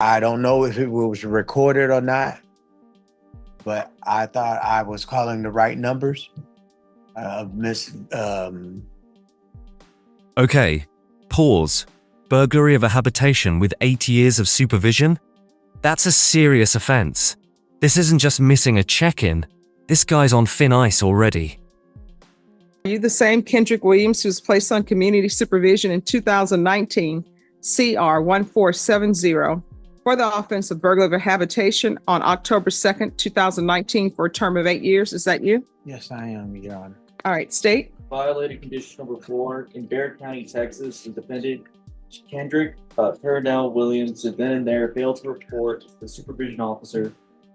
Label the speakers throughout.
Speaker 1: I don't know if it was recorded or not, but I thought I was calling the right numbers. Miss,
Speaker 2: Okay, pause. Burglary of a habitation with 8 years of supervision? That's a serious offense. This isn't just missing a check-in. This guy's on thin ice already.
Speaker 3: Are you the same Kendrick Williams who was placed on community supervision in 2019, CR 1470, for the offense of burglary of a habitation on October 2nd, 2019 for a term of 8 years? Is that you?
Speaker 1: yes, I am, Your Honor.
Speaker 3: All right, state.
Speaker 4: Violated condition number 4 in Barrett County, Texas. The defendant Kendrick Paradell Williams, the then and there, failed to report the supervision officer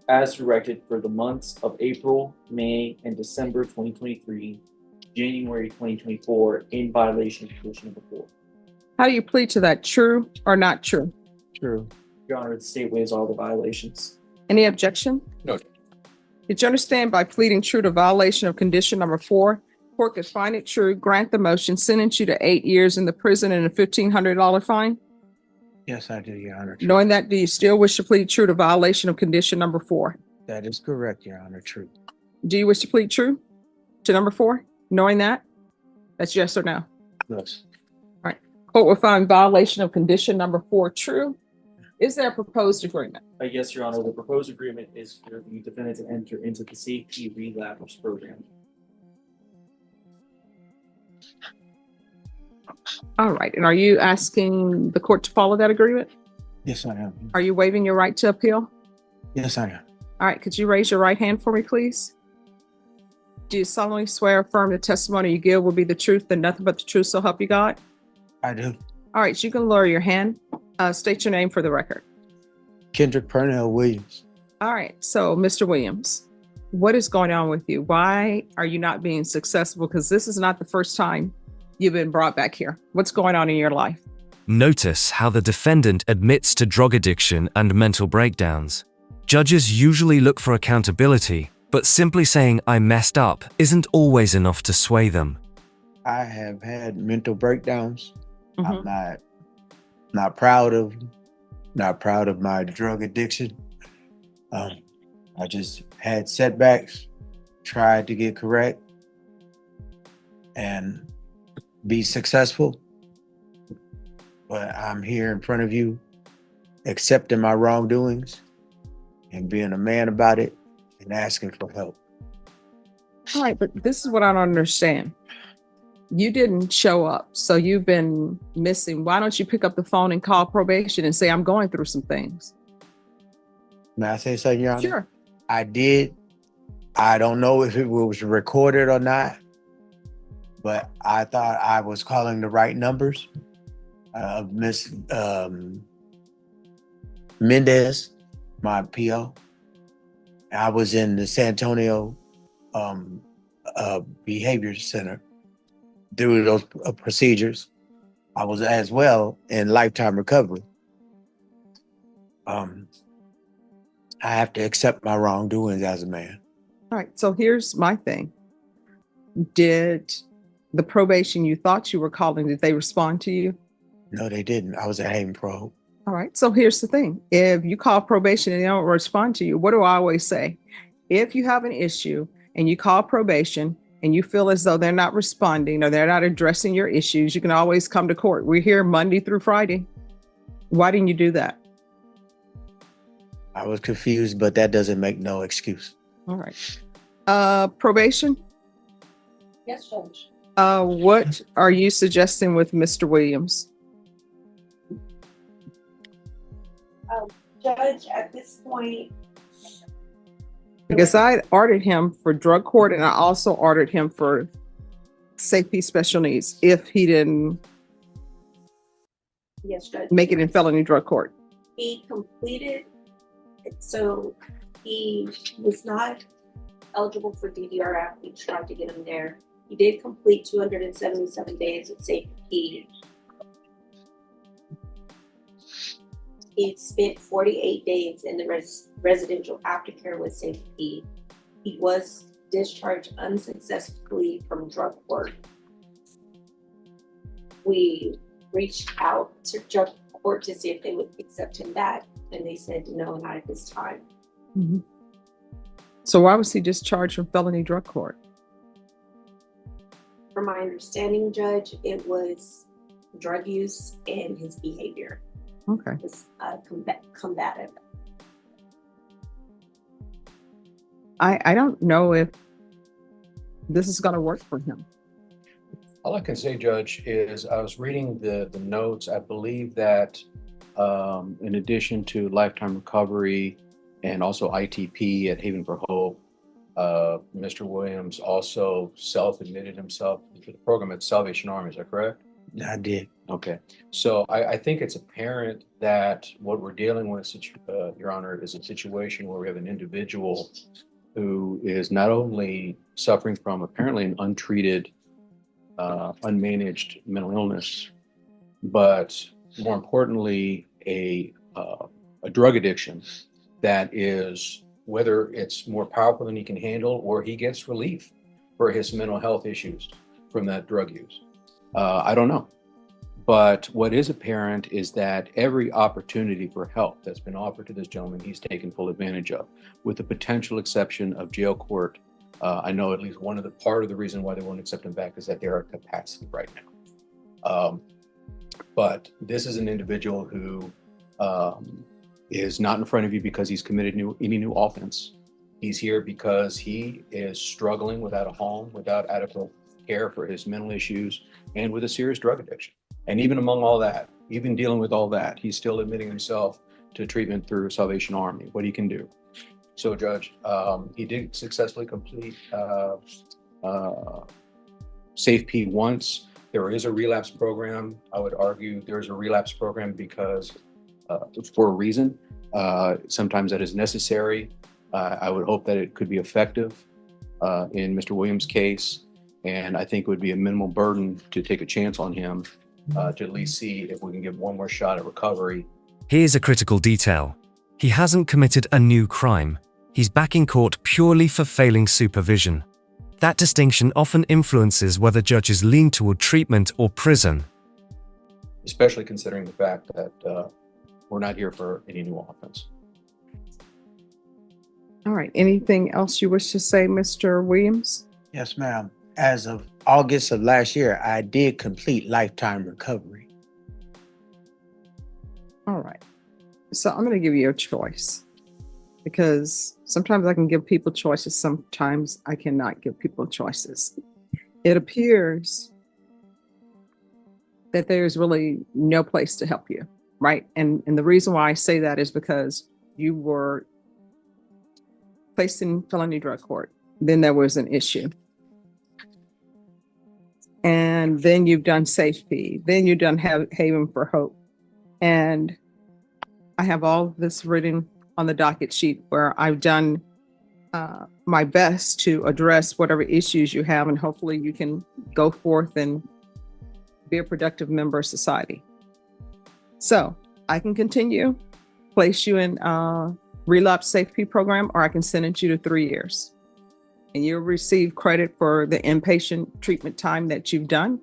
Speaker 4: as directed for the months of April, May, and December 2023, January 2024, in violation of condition number 4.
Speaker 3: How do you plead to that? True or not true?
Speaker 1: True.
Speaker 4: Your Honor, the state waives all the violations.
Speaker 3: Any objection?
Speaker 1: No.
Speaker 3: Did you understand by pleading true to violation of condition number 4, court could find it true, grant the motion, sentence you to 8 years in the prison and a $1,500 fine?
Speaker 1: Yes, I do, Your Honor. True.
Speaker 3: Knowing that, do you still wish to plead true to violation of condition number 4?
Speaker 1: That is correct, Your Honor. True.
Speaker 3: Do you wish to plead true to number 4? Knowing that? That's yes or no?
Speaker 1: Yes.
Speaker 3: Court will find violation of condition number 4 true. Is there a proposed agreement?
Speaker 4: Yes, Your Honor, the proposed agreement is for the defendant to enter into the safety relapse program.
Speaker 3: All right. And are you asking the court to follow that agreement?
Speaker 1: Yes, I am.
Speaker 3: Are you waiving your right to appeal?
Speaker 1: Yes, I am.
Speaker 3: All right. Could you raise your right hand for me, please? Do you solemnly swear or affirm the testimony you give will be the truth and nothing but the truth, so help you God?
Speaker 1: I do.
Speaker 3: All right. So you can lower your hand. State your name for the record.
Speaker 1: Kendrick Purnell Williams.
Speaker 3: All right. So, Mr. Williams, what is going on with you? Why are you not being successful? Because this is not the first time you've been brought back here. What's going on in your life?
Speaker 2: Notice how the defendant admits to drug addiction and mental breakdowns. Judges usually look for accountability, but simply saying "I messed up" isn't always enough to sway them.
Speaker 1: I have had mental breakdowns.
Speaker 3: Mhm.
Speaker 1: I'm not proud of my drug addiction. I just had setbacks, tried to get correct and be successful. But I'm here in front of you, accepting my wrongdoings and being a man about it and asking for help.
Speaker 3: All right. But this is what I don't understand. You didn't show up, so you've been missing. Why don't you pick up the phone and call probation and say, I'm going through some things?
Speaker 1: May I say something, Your Honor?
Speaker 3: Sure.
Speaker 1: I did. I don't know if it was recorded or not, but I thought I was calling the right numbers. Miss Mendez, my PO. I was in the San Antonio Behavior Center through those procedures. I was as well in lifetime recovery. I have to accept my wrongdoings as a man.
Speaker 3: All right. So here's my thing. Did the probation you thought you were calling, did they respond to you?
Speaker 1: No, they didn't. I was at Haven Pro.
Speaker 3: All right. So here's the thing. If you call probation and they don't respond to you, what do I always say? If you have an issue and you call probation and you feel as though they're not responding or they're not addressing your issues, you can always come to court. We're here Monday through Friday. Why didn't you do that?
Speaker 1: I was confused, but that doesn't make no excuse.
Speaker 3: All right. Probation?
Speaker 5: Yes, Judge.
Speaker 3: What are you suggesting with Mr. Williams?
Speaker 5: Judge, at this point,
Speaker 3: Because I ordered him for drug court and I also ordered him for safety special needs if he didn't
Speaker 5: yes, Judge.
Speaker 3: make it in felony drug court.
Speaker 5: He completed, so he was not eligible for DDRF. We tried to get him there. He did complete 277 days of safety. He spent 48 days in the residential aftercare with safety. He was discharged unsuccessfully from drug court. We reached out to drug court to see if they would accept him back, and they said no, not at this time.
Speaker 3: So why was he discharged from felony drug court?
Speaker 5: From my understanding, Judge, it was drug use and his behavior
Speaker 3: Okay.
Speaker 5: was combative.
Speaker 3: I don't know if this is going to work for him.
Speaker 6: All I can say, Judge, is I was reading the notes. I believe that in addition to lifetime recovery and also ITP at Haven for Hope, Mr. Williams also self-admitted himself to the program at Salvation Army. Is that correct?
Speaker 1: I did.
Speaker 6: Okay. So I think it's apparent that what we're dealing with, Your Honor, is a situation where we have an individual who is not only suffering from apparently an untreated, unmanaged mental illness, but more importantly, a drug addiction that is, whether it's more powerful than he can handle or he gets relief for his mental health issues from that drug use. I don't know. But what is apparent is that every opportunity for help that's been offered to this gentleman, he's taken full advantage of, with the potential exception of jail court. I know at least part of the reason why they won't accept him back is that they're at capacity right now. But this is an individual who is not in front of you because he's committed any new offense. He's here because he is struggling without a home, without adequate care for his mental issues, and with a serious drug addiction. And even among all that, even dealing with all that, he's still admitting himself to treatment through Salvation Army, what he can do. So, Judge, he did successfully complete Safe P once. There is a relapse program. I would argue there's a relapse program because for a reason. Sometimes that is necessary. I would hope that it could be effective in Mr. Williams' case. And I think it would be a minimal burden to take a chance on him to at least see if we can give one more shot at recovery.
Speaker 2: Here's a critical detail. He hasn't committed a new crime. He's back in court purely for failing supervision. That distinction often influences whether judges lean toward treatment or prison.
Speaker 6: Especially considering the fact that we're not here for any new offense.
Speaker 3: All right. Anything else you wish to say, Mr. Williams?
Speaker 1: Yes, ma'am. As of August of last year, I did complete lifetime recovery.
Speaker 3: All right. So I'm going to give you a choice because sometimes I can give people choices. Sometimes I cannot give people choices. It appears that there's really no place to help you, right? And the reason why I say that is because you were placed in felony drug court. Then there was an issue. And then you've done safety. Then you've done Haven for Hope. And I have all of this written on the docket sheet where I've done my best to address whatever issues you have. And hopefully you can go forth and be a productive member of society. So I can continue, place you in relapse safety program, or I can sentence you to 3 years. And you'll receive credit for the inpatient treatment time that you've done.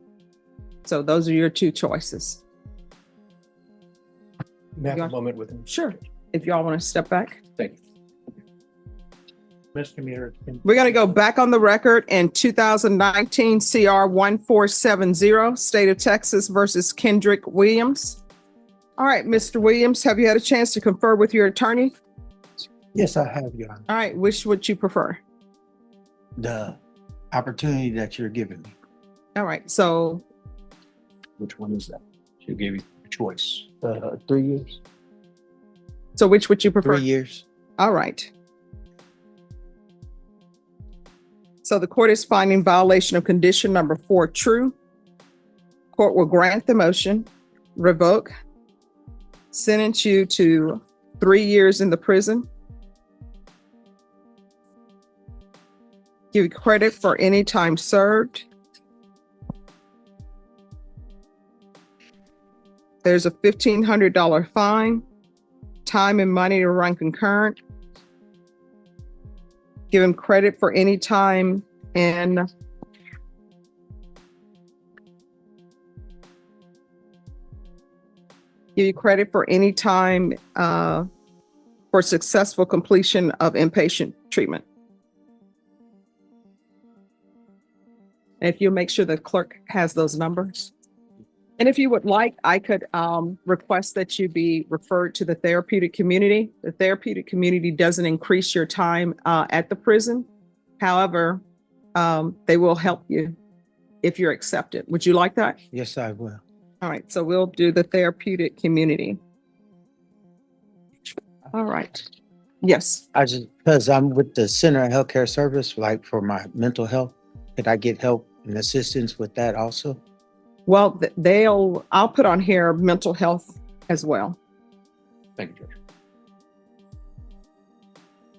Speaker 3: So those are your two choices.
Speaker 6: May I have a moment with him?
Speaker 3: Sure. If y'all want to step back.
Speaker 6: Thank you.
Speaker 4: Misdemeanor.
Speaker 3: We're going to go back on the record in 2019 CR 1470, State of Texas versus Kendrick Williams. All right, Mr. Williams, have you had a chance to confer with your attorney?
Speaker 1: Yes, I have, Your Honor.
Speaker 3: All right, which would you prefer?
Speaker 1: The opportunity that you're giving me.
Speaker 3: All right, so
Speaker 6: Which one is that? She gave you a choice.
Speaker 1: 3 years.
Speaker 3: which would you prefer?
Speaker 1: 3 years.
Speaker 3: All right. So the court is finding violation of condition number 4 true. Court will grant the motion, revoke, sentence you to 3 years in the prison, give you credit for any time served. There's a $1,500 fine, time and money to run concurrent. Give him credit for any time in give you credit for any time for successful completion of inpatient treatment. And if you make sure the clerk has those numbers. And if you would like, I could request that you be referred to the therapeutic community. The therapeutic community doesn't increase your time at the prison. However, they will help you if you're accepted. Would you like that?
Speaker 1: Yes, I will.
Speaker 3: All right, so we'll do the therapeutic community. All right. Yes.
Speaker 1: I just, because I'm with the Center of Healthcare Service, like for my mental health, could I get help and assistance with that also?
Speaker 3: Well, I'll put on here mental health as well.
Speaker 6: Thank you, Judge.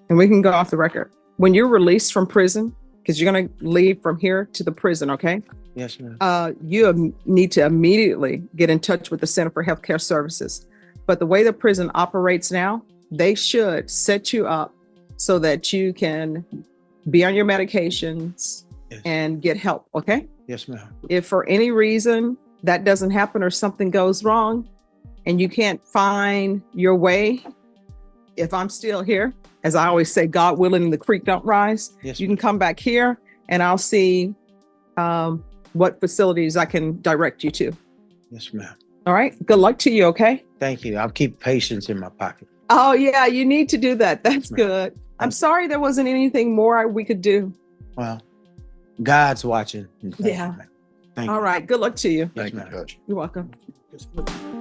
Speaker 3: And we can go off the record. When you're released from prison, because you're going to leave from here to the prison, okay?
Speaker 1: Yes, ma'am.
Speaker 3: You need to immediately get in touch with the Center for Healthcare Services. But the way the prison operates now, they should set you up so that you can be on your medications
Speaker 1: Yes.
Speaker 3: and get help, okay?
Speaker 1: Yes, ma'am.
Speaker 3: If for any reason that doesn't happen or something goes wrong and you can't find your way, if I'm still here, as I always say, God willing, the creek don't rise,
Speaker 1: Yes,
Speaker 3: you can come back here and I'll see what facilities I can direct you to.
Speaker 1: Yes, ma'am.
Speaker 3: All right. Good luck to you. Okay.
Speaker 1: Thank you. I'll keep patience in my pocket.
Speaker 3: Oh, yeah. You need to do that. That's
Speaker 1: Ma'am.
Speaker 3: good. I'm sorry there wasn't anything more we could do.
Speaker 1: Well, God's watching.
Speaker 3: Yeah.
Speaker 1: Thank you.
Speaker 3: All right. Good luck to you.
Speaker 1: Yes,
Speaker 6: Thank you,
Speaker 1: ma'am.
Speaker 6: Judge.
Speaker 3: You're welcome.
Speaker 1: Yes, ma'am.